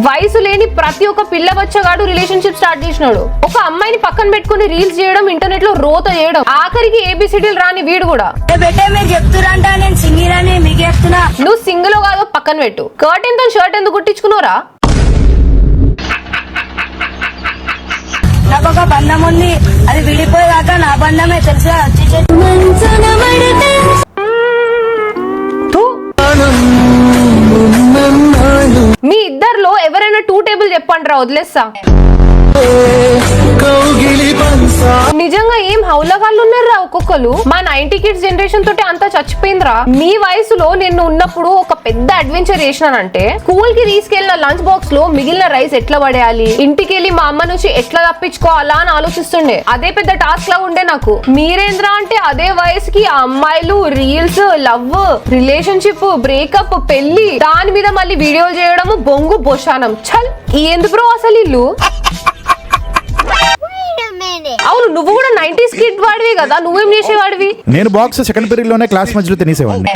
వయసు లేని ప్రతి ఒక్క పిల్ల బచ్చగాడు రిలేషన్షిప్ స్టార్ట్ చేసినాడు. ఒక అమ్మాయిని పక్కన పెట్టుకుని రీల్స్ చేయడం, ఇంటర్నెట్ లో రోత చేయడం, ఆఖరికి ఏబిసిడీలు రాని వీడు కూడా. నువ్వు సింగిల్ కాదో పక్కన పెట్టు, కర్టెన్ తో షర్ట్ ఎందుకు కుట్టించుకున్నారా? నాకు ఒక బంధం ఉంది, అది విడిపోయాక నా బంధమే తెలుసా. మీ ఇద్దర్లో ఎవరైనా 2 టేబుల్ చెప్పండి రా, వదిలేస్తా. నిజంగా ఏం హౌలగాళ్ళు ఉన్నారా ఒక్కొక్కరు. మా 90 కిడ్స్ జనరేషన్ తోటి అంతా చచ్చిపోయిందిరా. మీ వయసులో నేను ఉన్నప్పుడు ఒక పెద్ద అడ్వెంచర్ చేసినానంటే, స్కూల్ కి తీసుకెళ్లిన లంచ్ బాక్స్ లో మిగిలిన రైస్ ఎట్లా పడేయాలి, ఇంటికి వెళ్ళి మా అమ్మ నుంచి ఎట్లా తప్పించుకోవాలా అని ఆలోచిస్తుండే. అదే పెద్ద టాస్క్ లా ఉండే నాకు. మీరేంద్రా అంటే అదే వయసుకి ఆ అమ్మాయిలు రీల్స్, లవ్, రిలేషన్షిప్, బ్రేకప్, పెళ్లి, దాని మీద మళ్ళీ వీడియోలు చేయడము, బొంగు బొషానం. చల్ ఏంది బ్రో అసలు ఇల్లు. అవును, నువ్వు కూడా 90s కిడ్ వాడివి కదా, నువ్వేం చేసేవాడివి? నేను బాక్స్ సెకండ్ పీరియడ్ లోనే క్లాస్ మధ్యలో తినేసేవాడిని.